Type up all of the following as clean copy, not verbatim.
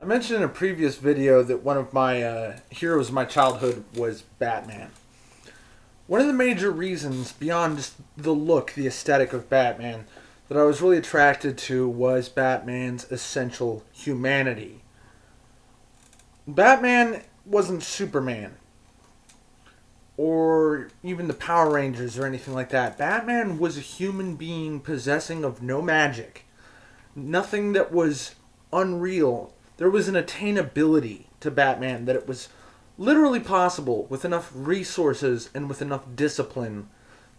I mentioned in a previous video that one of my heroes of my childhood was Batman. One of the major reasons, beyond just the look, the aesthetic of Batman, that I was really attracted to was Batman's essential humanity. Batman wasn't Superman, or even the Power Rangers or anything like that. Batman was a human being possessing of no magic, nothing that was unreal. There was an attainability to Batman that it was literally possible with enough resources and with enough discipline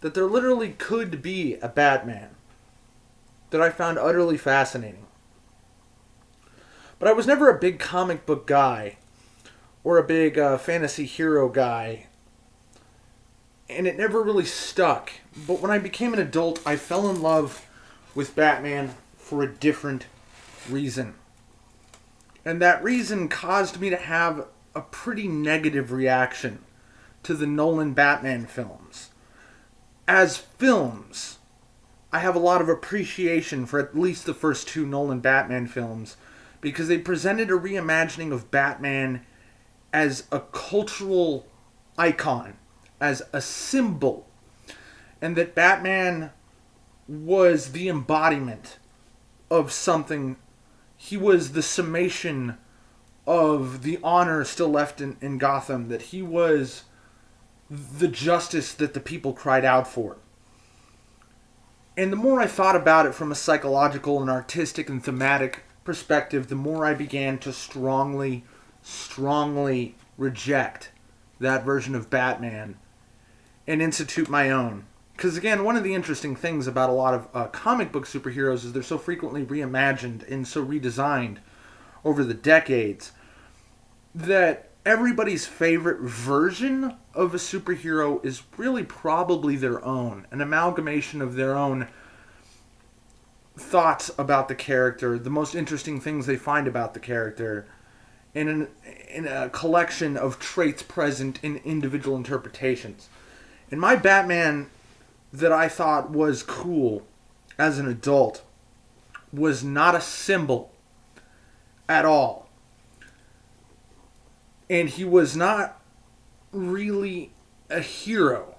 that there literally could be a Batman that I found utterly fascinating. But I was never a big comic book guy or a big fantasy hero guy, and it never really stuck. But when I became an adult, I fell in love with Batman for a different reason. And that reason caused me to have a pretty negative reaction to the Nolan Batman films. As films, I have a lot of appreciation for at least the first two Nolan Batman films because they presented a reimagining of Batman as a cultural icon, as a symbol, and that Batman was the embodiment of something. He was the summation of the honor still left in Gotham, that he was the justice that the people cried out for. And the more I thought about it from a psychological and artistic and thematic perspective, the more I began to strongly reject that version of Batman and institute my own. Because again, one of the interesting things about a lot of comic book superheroes is they're so frequently reimagined and so redesigned over the decades that everybody's favorite version of a superhero is really probably their own, an amalgamation of their own thoughts about the character, the most interesting things they find about the character, in a collection of traits present in individual interpretations. And my Batman that I thought was cool as an adult was not a symbol at all. And he was not really a hero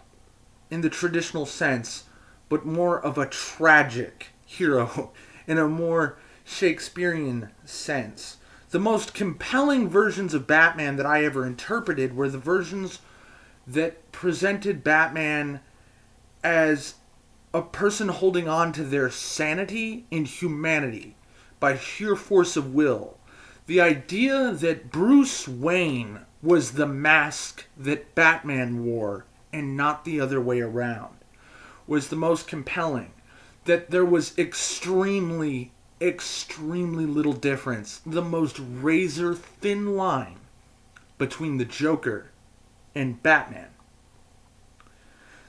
in the traditional sense, but more of a tragic hero in a more Shakespearean sense. The most compelling versions of Batman that I ever interpreted were the versions that presented Batman as a person holding on to their sanity and humanity by sheer force of will. The idea that Bruce Wayne was the mask that Batman wore and not the other way around was the most compelling. That there was extremely little difference, the most razor thin line between the Joker and Batman.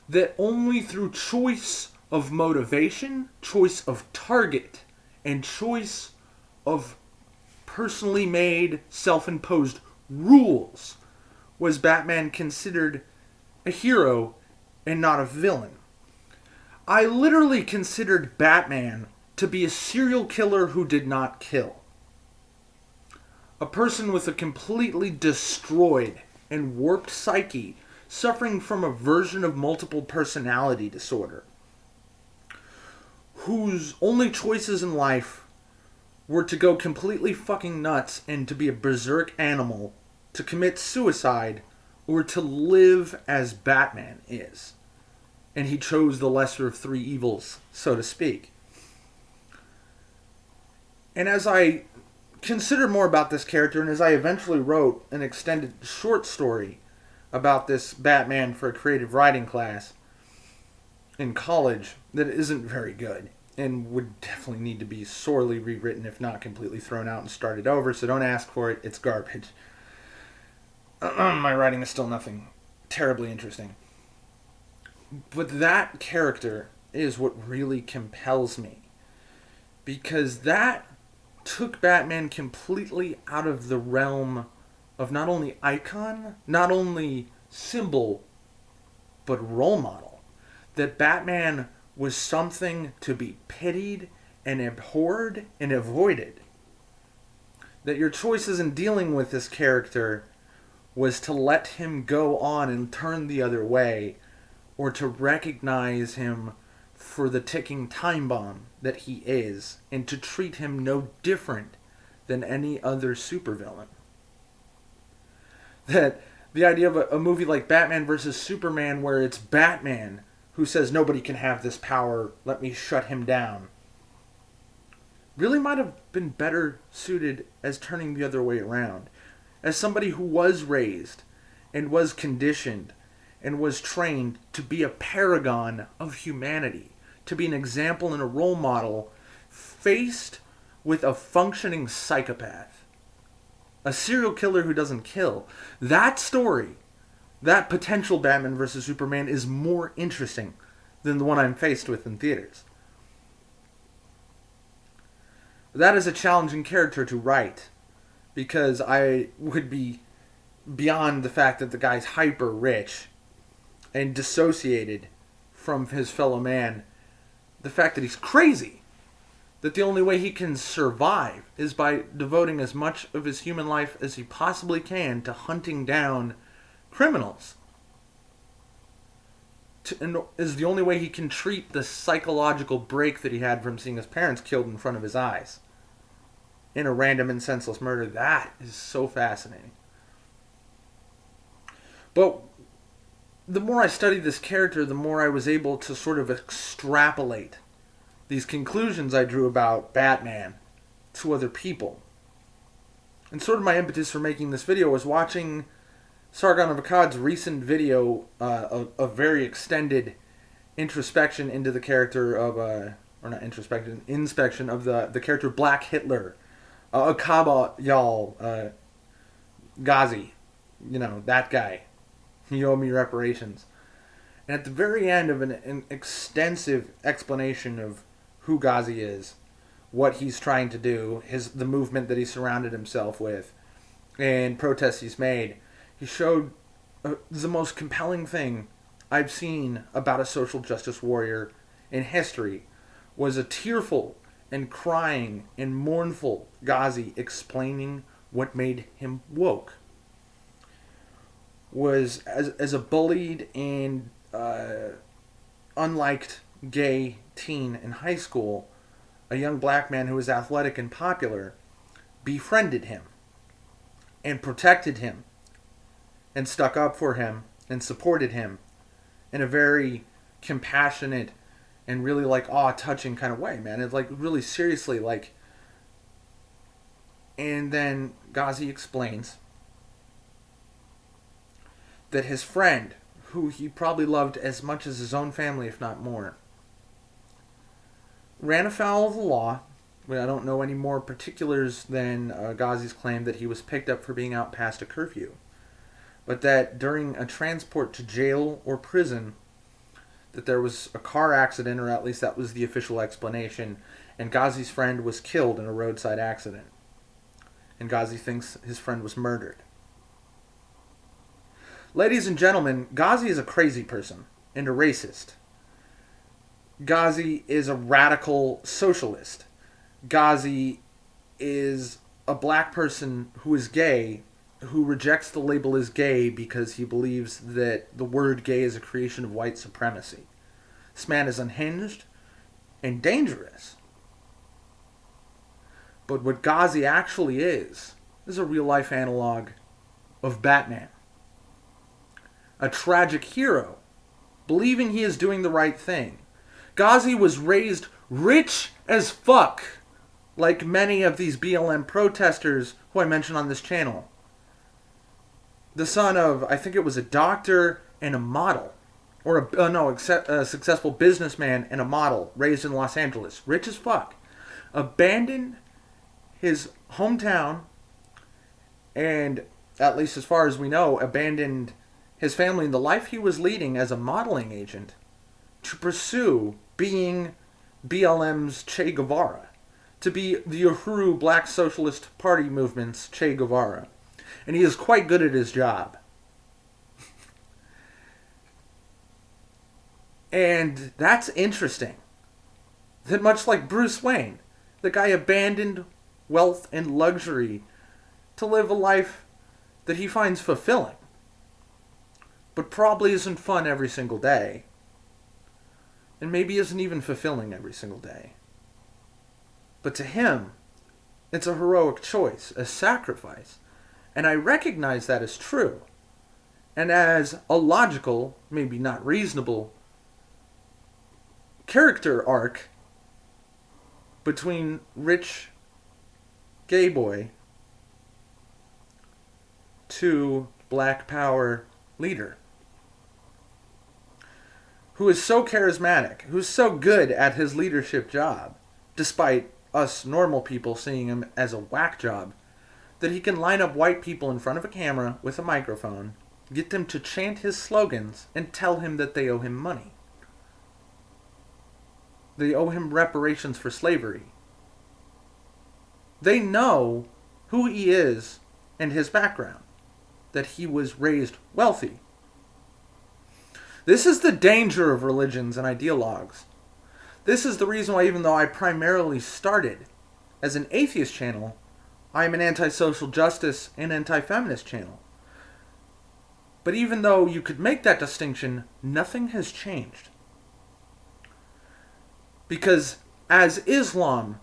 That only through choice of motivation, choice of target, and choice of personally made, self-imposed rules was Batman considered a hero and not a villain. I literally considered Batman to be a serial killer who did not kill. A person with a completely destroyed and warped psyche, suffering from a version of multiple personality disorder, whose only choices in life were to go completely fucking nuts and to be a berserk animal, to commit suicide, or to live as Batman is. And he chose the lesser of three evils, so to speak. And as I considered more about this character, and as I eventually wrote an extended short story about this Batman for a creative writing class in college that isn't very good and would definitely need to be sorely rewritten, if not completely thrown out and started over, so don't ask for it, it's garbage. My writing is still nothing terribly interesting. But that character is what really compels me, because that took Batman completely out of the realm of not only icon, not only symbol, but role model. That Batman was something to be pitied and abhorred and avoided. That your choices in dealing with this character was to let him go on and turn the other way, or to recognize him for the ticking time bomb that he is, and to treat him no different than any other supervillain. That the idea of a movie like Batman vs. Superman, where it's Batman who says nobody can have this power, let me shut him down, really might have been better suited as turning the other way around. As somebody who was raised and was conditioned and was trained to be a paragon of humanity, to be an example and a role model, faced with a functioning psychopath, a serial killer who doesn't kill. That story, that potential Batman vs. Superman, is more interesting than the one I'm faced with in theaters. That is a challenging character to write, because I would be beyond the fact that the guy's hyper rich and dissociated from his fellow man, the fact that he's crazy, that the only way he can survive is by devoting as much of his human life as he possibly can to hunting down criminals, and is the only way he can treat the psychological break that he had from seeing his parents killed in front of his eyes in a random and senseless murder. That is so fascinating. But the more I studied this character, the more I was able to sort of extrapolate these conclusions I drew about Batman to other people. And sort of my impetus for making this video was watching Sargon of Akkad's recent video, a very extended introspection into the character of, or not introspection, inspection of the character Black Hitler, Akaba Y'all, Gazi, that guy. You owe me reparations. And at the very end of an extensive explanation of who Gazi is, what he's trying to do, the movement that he surrounded himself with, and protests he's made, he showed the most compelling thing I've seen about a social justice warrior in history, was a tearful and crying and mournful Gazi explaining what made him woke. Was as a bullied and unliked gay teen in high school, a young black man who was athletic and popular befriended him and protected him and stuck up for him and supported him in a very compassionate and really touching kind of way, man. It's really seriously and then Gazi explains that his friend, who he probably loved as much as his own family, if not more, ran afoul of the law. I don't know any more particulars than Gazi's claim that he was picked up for being out past a curfew. But that during a transport to jail or prison, that there was a car accident, or at least that was the official explanation, and Gazi's friend was killed in a roadside accident. And Gazi thinks his friend was murdered. Ladies and gentlemen, Gazi is a crazy person and a racist. Gazi is a radical socialist. Gazi is a black person who is gay, who rejects the label as gay because he believes that the word gay is a creation of white supremacy. This man is unhinged and dangerous. But what Gazi actually is a real-life analog of Batman. A tragic hero, believing he is doing the right thing. Gazi was raised rich as fuck, like many of these BLM protesters who I mentioned on this channel. The son of, I think it was a doctor and a model, or a successful businessman and a model, raised in Los Angeles, rich as fuck, abandoned his hometown, and, at least as far as we know, abandoned his family and the life he was leading as a modeling agent to pursue being BLM's Che Guevara, to be the Uhuru Black Socialist Party movement's Che Guevara. And he is quite good at his job. And that's interesting. That much like Bruce Wayne, the guy abandoned wealth and luxury to live a life that he finds fulfilling, but probably isn't fun every single day, and maybe isn't even fulfilling every single day. But to him, it's a heroic choice, a sacrifice, and I recognize that as true, and as a logical, maybe not reasonable, character arc between rich gay boy to black power leader, who is so charismatic, who's so good at his leadership job, despite us normal people seeing him as a whack job, that he can line up white people in front of a camera with a microphone, get them to chant his slogans, and tell him that they owe him money. They owe him reparations for slavery. They know who he is and his background, that he was raised wealthy. This is the danger of religions and ideologues. This is the reason why, even though I primarily started as an atheist channel, I am an anti-social justice and anti-feminist channel. But even though you could make that distinction, nothing has changed. Because as Islam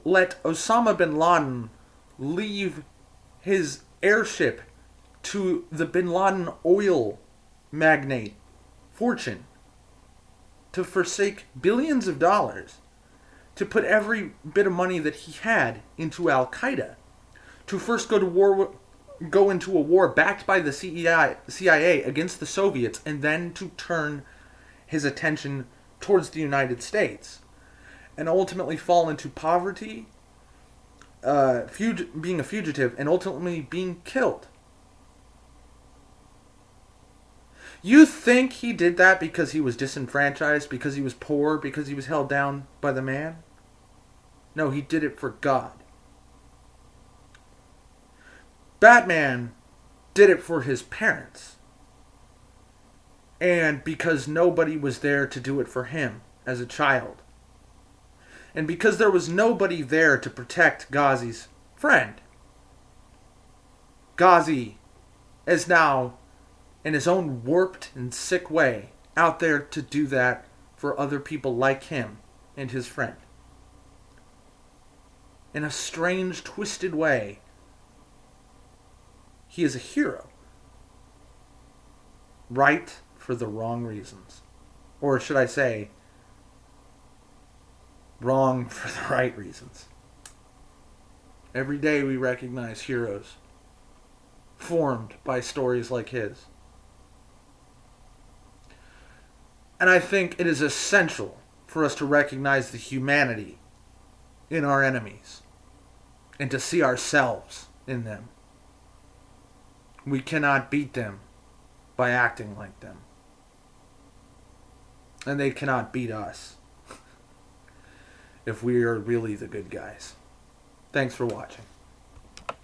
let Osama bin Laden leave his airship to the bin Laden oil magnate fortune, to forsake billions of dollars, to put every bit of money that he had into Al-Qaeda, to first go into a war backed by the CIA against the Soviets, and then to turn his attention towards the United States, and ultimately fall into poverty, being a fugitive, and ultimately being killed. You think he did that because he was disenfranchised, because he was poor, because he was held down by the man? No, he did it for God. Batman did it for his parents. And because nobody was there to do it for him as a child. And because there was nobody there to protect Gazi's friend. Gazi is now, in his own warped and sick way, out there to do that for other people like him and his friend. In a strange, twisted way, he is a hero. Right for the wrong reasons. Or should I say, wrong for the right reasons. Every day we recognize heroes formed by stories like his. And I think it is essential for us to recognize the humanity in our enemies and to see ourselves in them. We cannot beat them by acting like them. And they cannot beat us if we are really the good guys. Thanks for watching.